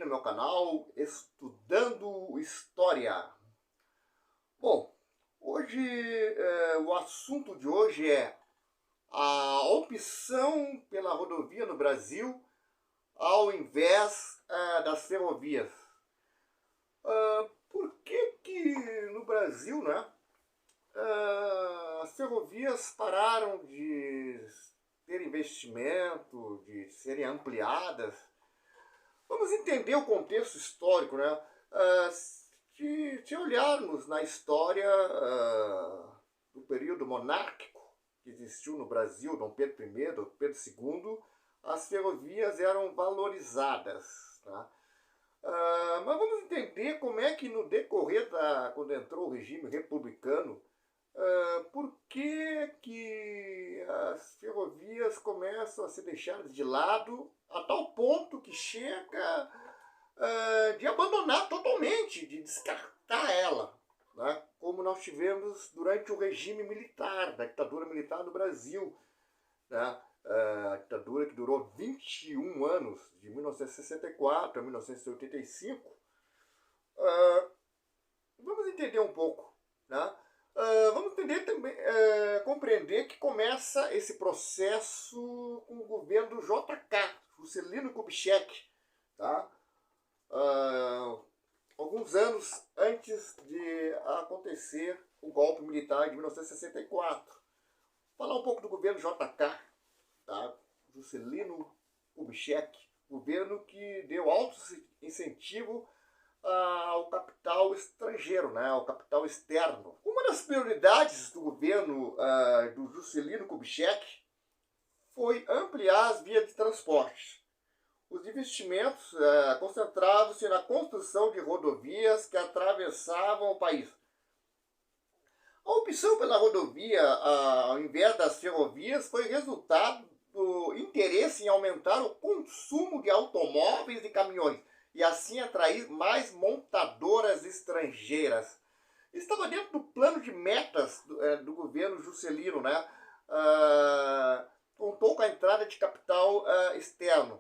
no meu canal Estudando História. Bom, hoje o assunto de hoje é a opção pela rodovia no Brasil ao invés das ferrovias. Por que no Brasil, né, as ferrovias pararam de ter investimento, de serem ampliadas? Vamos entender o contexto histórico, né? Se olharmos na história do período monárquico que existiu no Brasil, Dom Pedro I, Dom Pedro II, as ferrovias eram valorizadas, tá? Mas vamos entender como é que no decorrer quando entrou o regime republicano, por que as ferrovias começam a ser deixadas de lado a tal ponto que chega de abandonar totalmente, de descartar ela, né? Como nós tivemos durante o regime militar, da ditadura militar no Brasil, né? A ditadura que durou 21 anos, de 1964 a 1985. Vamos entender um pouco, né? Vamos entender também, compreender que começa esse processo com o governo do JK, Juscelino Kubitschek, tá? Alguns anos antes de acontecer o golpe militar de 1964. Falar um pouco do governo JK, tá? Juscelino Kubitschek, governo que deu alto incentivo ao capital estrangeiro, né, ao capital externo. Uma das prioridades do governo do Juscelino Kubitschek foi ampliar as vias de transporte. Os investimentos concentravam-se na construção de rodovias que atravessavam o país. A opção pela rodovia ao invés das ferrovias foi resultado do interesse em aumentar o consumo de automóveis e caminhões, e assim atrair mais montadoras estrangeiras. Estava dentro do plano de metas do governo Juscelino, né? Contou com a entrada de capital externo.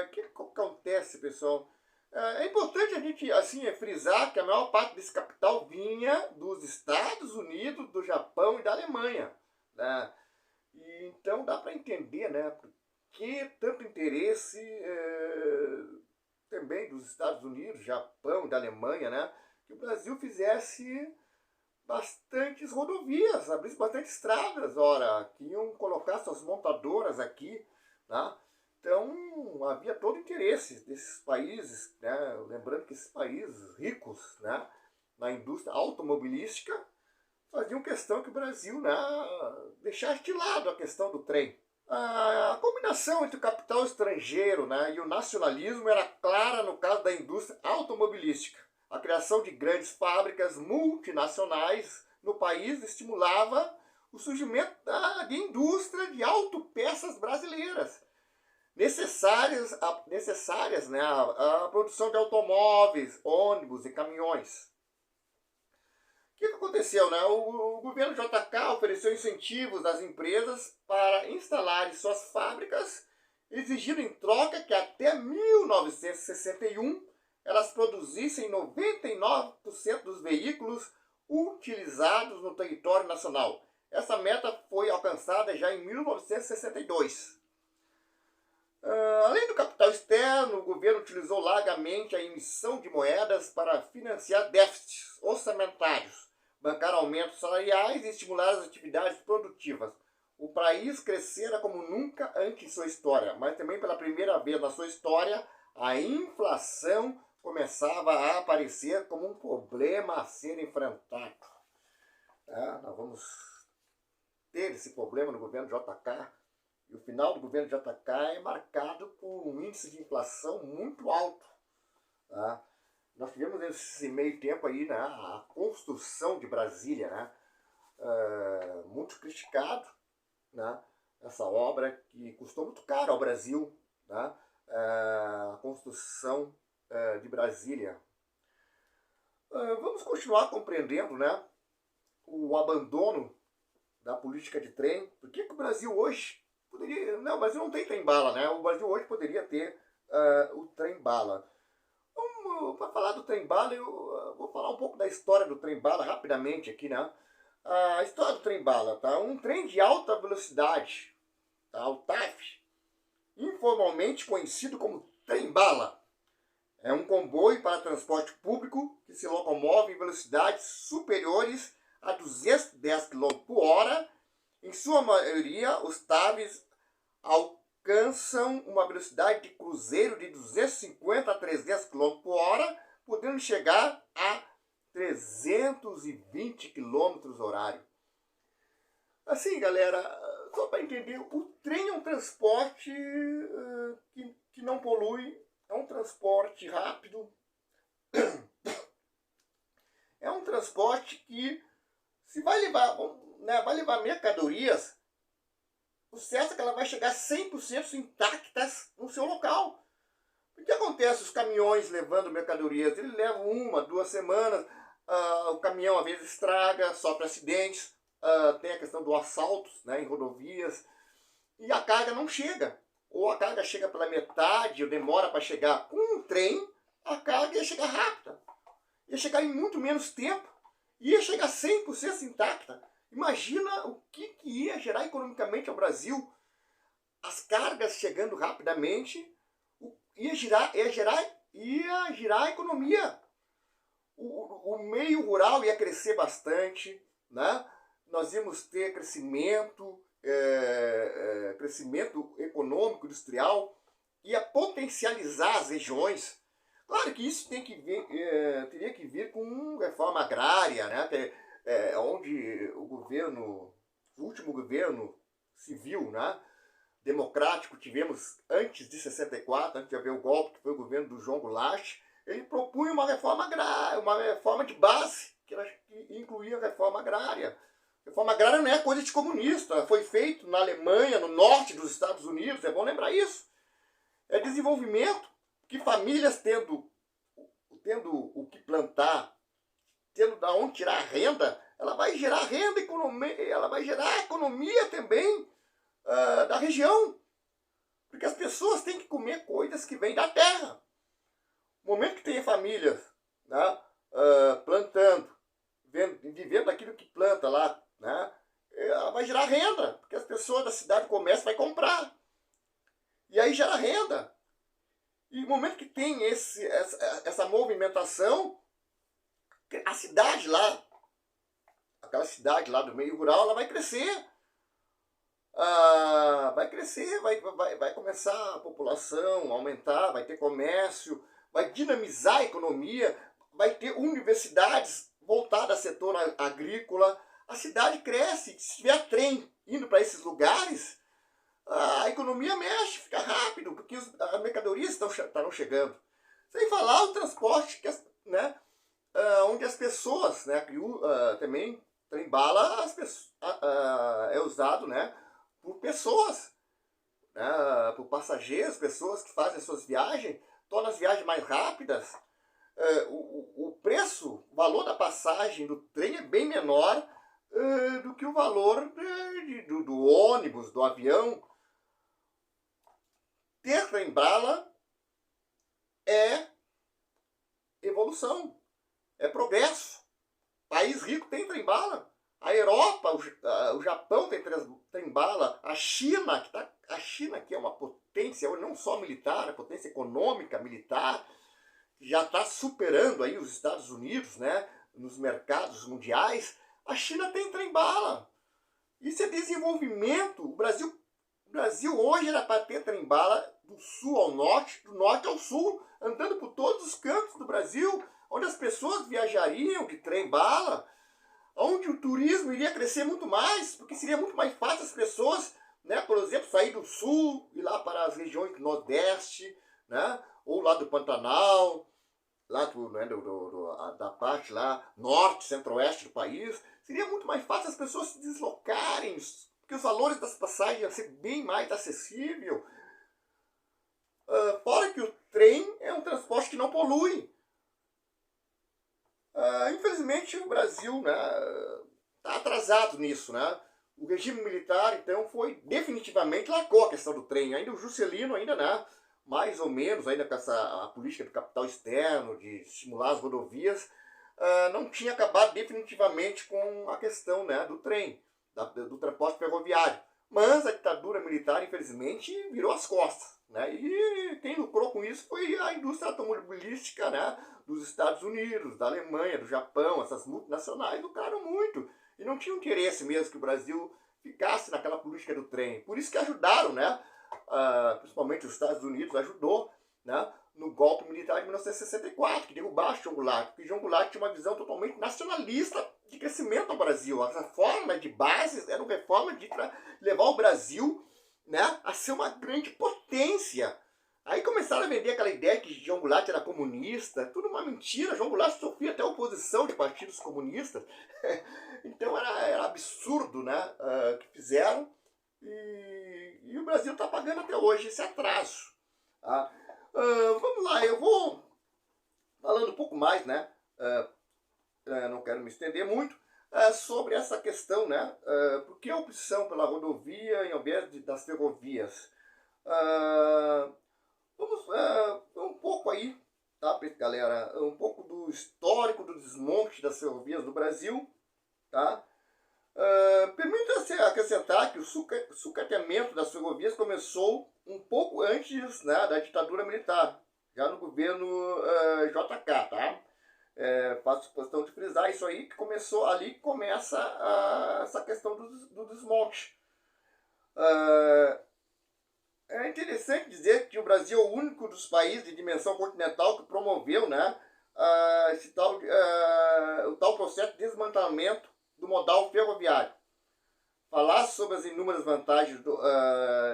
O que acontece, pessoal? É importante a gente assim frisar que a maior parte desse capital vinha dos Estados Unidos, do Japão e da Alemanha, né? E então dá para entender, né, por que tanto interesse também dos Estados Unidos, Japão e da Alemanha, né, que o Brasil fizesse bastantes rodovias, abrisse bastante estradas, que iam colocar suas montadoras aqui, né? Então havia todo interesse desses países, né? Lembrando que esses países ricos, né, na indústria automobilística faziam questão que o Brasil, né, deixasse de lado a questão do trem. A combinação entre o capital estrangeiro, né, e o nacionalismo era clara no caso da indústria automobilística. A criação de grandes fábricas multinacionais no país estimulava o surgimento de indústria de autopeças brasileiras, necessárias, né, a produção de automóveis, ônibus e caminhões. O que aconteceu, né? O governo JK ofereceu incentivos às empresas para instalarem suas fábricas, exigindo em troca que até 1961 elas produzissem 99% dos veículos utilizados no território nacional. Essa meta foi alcançada já em 1962. Além do capital externo, o governo utilizou largamente a emissão de moedas para financiar déficits orçamentários, bancar aumentos salariais e estimular as atividades produtivas. O país crescera como nunca antes em sua história, mas também pela primeira vez na sua história, a inflação começava a aparecer como um problema a ser enfrentado. Nós vamos ter esse problema no governo JK, e o final do governo JK é marcado por um índice de inflação muito alto. Nós tivemos nesse meio tempo aí, né, a construção de Brasília, né, muito criticado, né, essa obra que custou muito caro ao Brasil, né, a construção de Brasília. Vamos continuar compreendendo, né, o abandono da política de trem. Por que o Brasil hoje poderia... Não, o Brasil não tem trem-bala, né? O Brasil hoje poderia ter o trem-bala. para falar do trem-bala, eu vou falar um pouco da história do trem-bala rapidamente aqui, né? A história do trem-bala, tá? Um trem de alta velocidade, tá? O TAF, informalmente conhecido como trem-bala. É um comboio para transporte público que se locomove em velocidades superiores a 210 km por hora. Em sua maioria, os TAVs alcançam uma velocidade de cruzeiro de 250 a 300 km por hora, podendo chegar a 320 km horário. Assim, galera, só para entender, o trem é um transporte que não polui, é um transporte rápido, é um transporte que, se vai levar, né, vai levar mercadorias, o certo é que ela vai chegar 100% intactas no seu local. O que acontece? Os caminhões levando mercadorias, eles levam 1, 2 semanas, o caminhão às vezes estraga, sofre acidentes, tem a questão do assalto, né, em rodovias, e a carga não chega. Ou a carga chega pela metade, ou demora para chegar. Com um trem, a carga ia chegar rápida. Ia chegar em muito menos tempo. Ia chegar 100% intacta. Imagina o que ia gerar economicamente ao Brasil. As cargas chegando rapidamente, ia girar a economia. O meio rural ia crescer bastante, né? Nós íamos ter crescimento econômico, industrial, ia potencializar as regiões. Claro que isso teria que vir com reforma agrária, né? Onde o último governo civil, né, democrático, tivemos antes de 64, antes de haver o golpe, que foi o governo do João Goulart, ele propunha uma reforma agrária, uma reforma de base, que incluía a reforma agrária. Reforma agrária não é coisa de comunista, foi feito na Alemanha, no norte dos Estados Unidos, é bom lembrar isso. É desenvolvimento, que famílias tendo o que plantar, tendo da onde tirar renda, ela vai gerar renda, economia, ela vai gerar economia também da região. Porque as pessoas têm que comer coisas que vêm da terra. No momento que tem famílias, né, plantando, vivendo aquilo que planta lá, né, ela vai gerar renda, porque as pessoas da cidade, comércio, vai comprar. E aí gera renda. E no momento que tem essa movimentação, a cidade lá, aquela cidade lá do meio rural, ela vai crescer. Vai começar a população a aumentar, vai ter comércio, vai dinamizar a economia, vai ter universidades voltadas ao setor agrícola. A cidade cresce. Se tiver trem indo para esses lugares, a economia mexe, fica rápido, porque as mercadorias estarão chegando. Sem falar o transporte, né, onde as pessoas, né, também trem-bala, é usado, né, por pessoas, né, por passageiros, pessoas que fazem as suas viagens, torna as viagens mais rápidas. O preço, o valor da passagem do trem é bem menor do que o valor do ônibus, do avião. Ter trem-bala é evolução, é progresso. País rico tem trem-bala. A Europa, o Japão tem trem-bala. A China, que é uma potência, não só militar, é potência econômica, militar, já está superando aí os Estados Unidos, né, nos mercados mundiais. A China tem trem-bala. Isso é desenvolvimento. O Brasil hoje era para ter trem-bala do sul ao norte, do norte ao sul, andando por todos os cantos do Brasil, onde as pessoas viajariam de trem-bala, onde o turismo iria crescer muito mais, porque seria muito mais fácil as pessoas, né, por exemplo, sair do sul e lá para as regiões do Nordeste, né, ou lá do Pantanal, lá da parte lá norte, centro-oeste do país. Seria muito mais fácil as pessoas se deslocarem, porque os valores das passagens iam ser bem mais acessíveis. Fora que o trem é um transporte que não polui. Infelizmente o Brasil, né, está atrasado nisso, né? O regime militar, então, foi definitivamente, largou a questão do trem. Ainda o Juscelino, ainda, né, mais ou menos, ainda com essa a política do capital externo, de estimular as rodovias, não tinha acabado definitivamente com a questão, né, do trem, do transporte ferroviário. Mas a ditadura militar, infelizmente, virou as costas, né? E quem lucrou com isso foi a indústria automobilística, né, dos Estados Unidos, da Alemanha, do Japão. Essas multinacionais lucraram muito e não tinham interesse mesmo que o Brasil ficasse naquela política do trem. Por isso que ajudaram, né? Principalmente os Estados Unidos ajudou, né, no golpe militar de 1964, que derrubasse João Goulart, porque João Goulart tinha uma visão totalmente nacionalista de crescimento ao Brasil. A reforma de bases era uma reforma de levar o Brasil, né, a ser uma grande potência. Aí começaram a vender aquela ideia que João Goulart era comunista, tudo uma mentira. João Goulart sofria até oposição de partidos comunistas. Então era absurdo, né, que fizeram. E o Brasil está pagando até hoje esse atraso. Tá? Vamos lá, eu vou falando um pouco mais, né? Não quero me estender muito, sobre essa questão, né? Por que a opção pela rodovia em vez das ferrovias? Vamos um pouco aí, tá, galera? Um pouco do histórico do desmonte das ferrovias no Brasil, tá? Permita-se acrescentar que o sucateamento das ferrovias começou um pouco antes, né, da ditadura militar, já no governo JK, tá? Faço questão de frisar isso aí, que começou ali, que começa essa questão do desmonte. É interessante dizer que o Brasil é o único dos países de dimensão continental que promoveu, né, o tal processo de desmantelamento do modal ferroviário. Falar sobre as inúmeras vantagens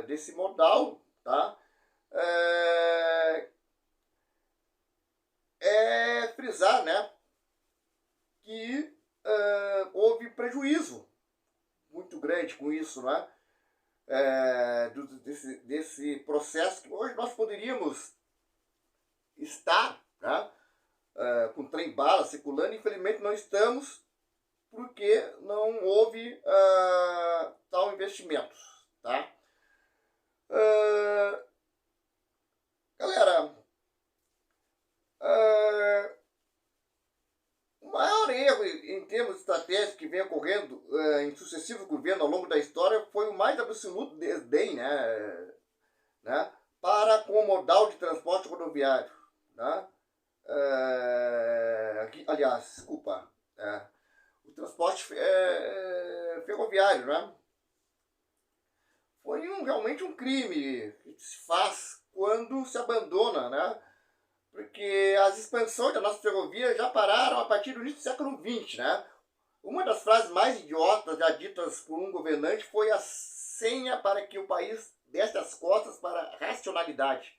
desse modal, tá? Frisar, né, que houve prejuízo muito grande com isso, né? Desse processo que hoje nós poderíamos estar, né, com trem-bala circulando. Infelizmente não estamos, porque não houve tal investimento, tá? Galera, o maior erro em termos estratégicos que vem ocorrendo em sucessivos governos ao longo da história foi o mais absoluto desdém, né, para com o modal de transporte rodoviário, né? Aliás, desculpa, o transporte ferroviário, né? Foi realmente um crime que se faz quando se abandona, né? Porque as expansões da nossa ferrovia já pararam a partir do início do século XX, né? Uma das frases mais idiotas já ditas por um governante foi a senha para que o país desse as costas para a racionalidade.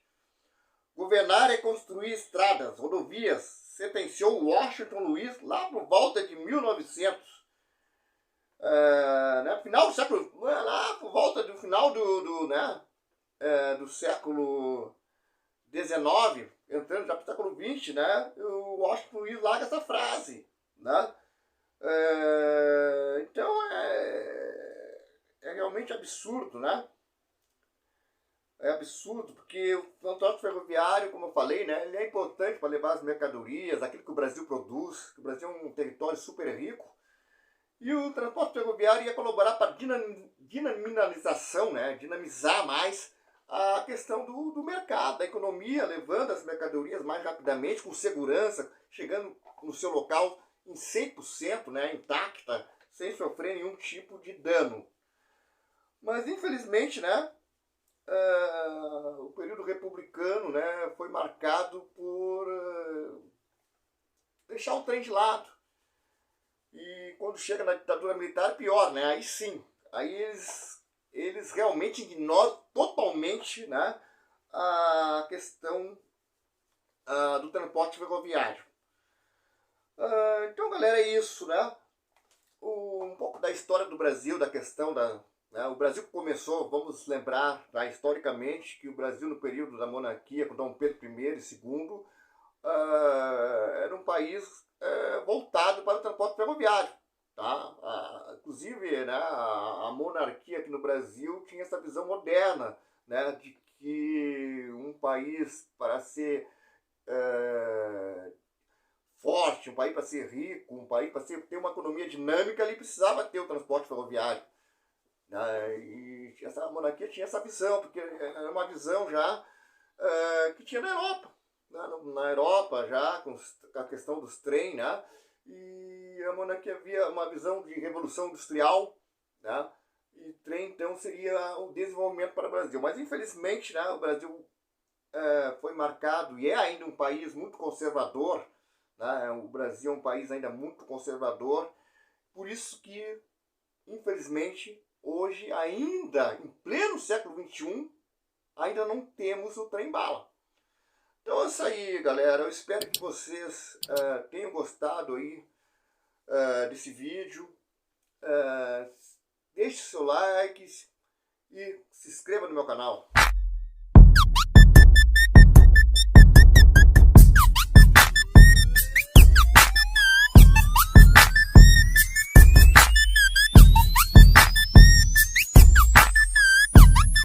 Governar é construir estradas, rodovias, sentenciou Washington Luiz lá por volta de 1900. Final do século, lá por volta do final do século XIX, entrando já para o século XX, né, o Washington Luiz larga essa frase, né? Então é realmente absurdo, né? É absurdo, porque o transporte ferroviário, como eu falei, né, ele é importante para levar as mercadorias, aquilo que o Brasil produz, que o Brasil é um território super rico. E o transporte ferroviário ia colaborar para a dinamização, né, dinamizar mais a questão do mercado, da economia, levando as mercadorias mais rapidamente, com segurança, chegando no seu local em 100%, né, intacta, sem sofrer nenhum tipo de dano. Mas, infelizmente, né, o período republicano, né, foi marcado por deixar o trem de lado. E quando chega na ditadura militar, pior, né? Aí sim, aí eles realmente ignoram totalmente, né, a questão do transporte ferroviário. Então, galera, é isso, né? Um pouco da história do Brasil, da questão o Brasil começou, vamos lembrar, tá, historicamente, que o Brasil no período da monarquia, com Dom Pedro I e II, era um país voltado para o transporte ferroviário. Tá? Inclusive, né, a monarquia aqui no Brasil tinha essa visão moderna, né, de que um país ser forte, um país para ser rico, um país para ter uma economia dinâmica, ele precisava ter o transporte ferroviário. Né? E essa monarquia tinha essa visão, porque era uma visão já que tinha na Europa. Né? Na Europa já, com a questão dos trens, né? E a monarquia havia uma visão de revolução industrial, né? E trem então seria o desenvolvimento para o Brasil. Mas infelizmente, né, o Brasil foi marcado e é ainda um país muito conservador, né? O Brasil é um país ainda muito conservador, por isso que, infelizmente, hoje, ainda em pleno século XXI, ainda não temos o trem-bala. Então é isso aí, galera. Eu espero que vocês tenham gostado aí desse vídeo. Deixe seu like e se inscreva no meu canal.